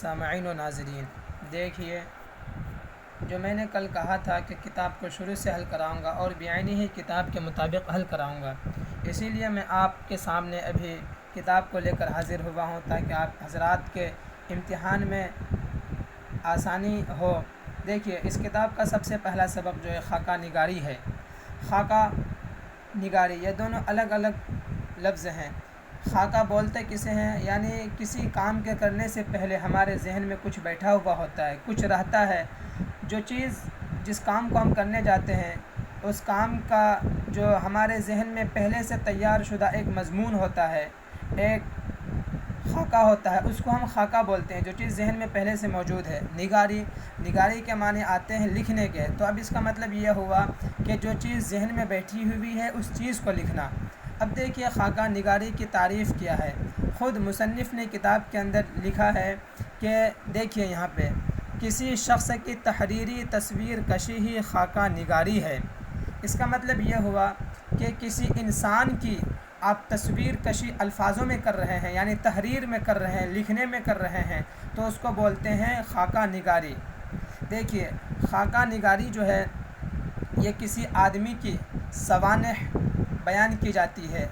سامعین و ناظرین، دیکھیے جو میں نے کل کہا تھا کہ کتاب کو شروع سے حل کراؤں گا اور بعینی ہی کتاب کے مطابق حل کراؤں گا، اسی لیے میں آپ کے سامنے ابھی کتاب کو لے کر حاضر ہوا ہوں تاکہ آپ حضرات کے امتحان میں آسانی ہو۔ دیکھیے اس کتاب کا سب سے پہلا سبق جو ہے خاکہ نگاری ہے۔ خاکہ نگاری یہ دونوں الگ الگ لفظ ہیں۔ خاکہ بولتے کسے ہیں؟ یعنی کسی کام کے کرنے سے پہلے ہمارے ذہن میں کچھ بیٹھا ہوا ہوتا ہے، کچھ رہتا ہے، جو چیز جس کام کو ہم کرنے جاتے ہیں اس کام کا جو ہمارے ذہن میں پہلے سے تیار شدہ ایک مضمون ہوتا ہے، ایک خاکہ ہوتا ہے، اس کو ہم خاکہ بولتے ہیں، جو چیز ذہن میں پہلے سے موجود ہے۔ نگاری کے معنی آتے ہیں لکھنے کے، تو اب اس کا مطلب یہ ہوا کہ جو چیز ذہن میں بیٹھی ہوئی ہے اس چیز کو لکھنا۔ اب دیکھیے خاکہ نگاری کی تعریف کیا ہے۔ خود مصنف نے کتاب کے اندر لکھا ہے کہ دیکھیے یہاں پہ کسی شخص کی تحریری تصویر کشی ہی خاکہ نگاری ہے۔ اس کا مطلب یہ ہوا کہ کسی انسان کی آپ تصویر کشی الفاظوں میں کر رہے ہیں، یعنی تحریر میں کر رہے ہیں، لکھنے میں کر رہے ہیں، تو اس کو بولتے ہیں خاکہ نگاری۔ دیکھیے خاکہ نگاری جو ہے یہ کسی آدمی کی سوانح بیان کی جاتی ہے،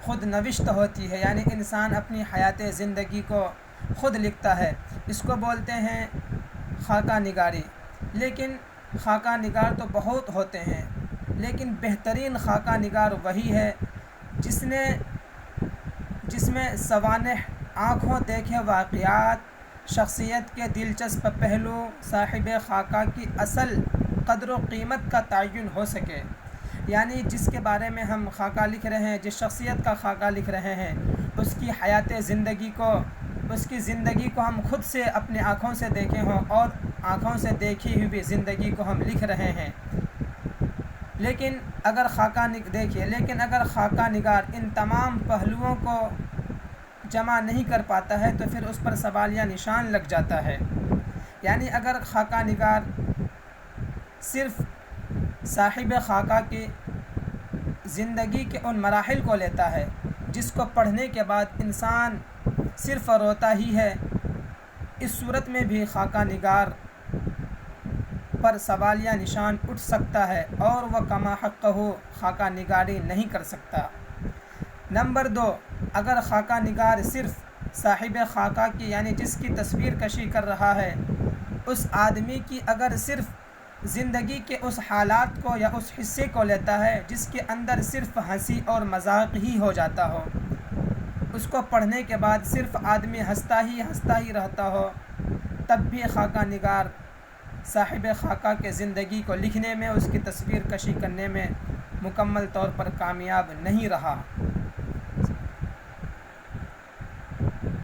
خود نوشت ہوتی ہے، یعنی انسان اپنی حیات زندگی کو خود لکھتا ہے، اس کو بولتے ہیں خاکہ نگاری۔ لیکن خاکہ نگار تو بہت ہوتے ہیں، لیکن بہترین خاکہ نگار وہی ہے جس میں سوانح آنکھوں دیکھے واقعات، شخصیت کے دلچسپ پہلو، صاحب خاکہ کی اصل قدر و قیمت کا تعین ہو سکے۔ یعنی جس کے بارے میں ہم خاکہ لکھ رہے ہیں، جس شخصیت کا خاکہ لکھ رہے ہیں، اس کی حیات زندگی کو، اس کی زندگی کو ہم خود سے اپنے آنکھوں سے دیکھے ہوں اور آنکھوں سے دیکھی ہوئی زندگی کو ہم لکھ رہے ہیں۔ لیکن اگر خاکہ نگار ان تمام پہلوؤں کو جمع نہیں کر پاتا ہے تو پھر اس پر سوالیہ نشان لگ جاتا ہے۔ یعنی اگر خاکہ نگار صرف صاحب خاکہ کی زندگی کے ان مراحل کو لیتا ہے جس کو پڑھنے کے بعد انسان صرف روتا ہی ہے، اس صورت میں بھی خاکہ نگار پر سوالیہ نشان اٹھ سکتا ہے اور وہ کما حقہ خاکہ نگاری نہیں کر سکتا۔ نمبر 2، اگر خاکہ نگار صرف صاحب خاکہ کی یعنی جس کی تصویر کشی کر رہا ہے اس آدمی کی اگر صرف زندگی کے اس حالات کو یا اس حصے کو لیتا ہے جس کے اندر صرف ہنسی اور مذاق ہی ہو جاتا ہو، اس کو پڑھنے کے بعد صرف آدمی ہنستا ہی رہتا ہو، تب بھی خاکہ نگار صاحب خاکہ کے زندگی کو لکھنے میں، اس کی تصویر کشی کرنے میں مکمل طور پر کامیاب نہیں رہا۔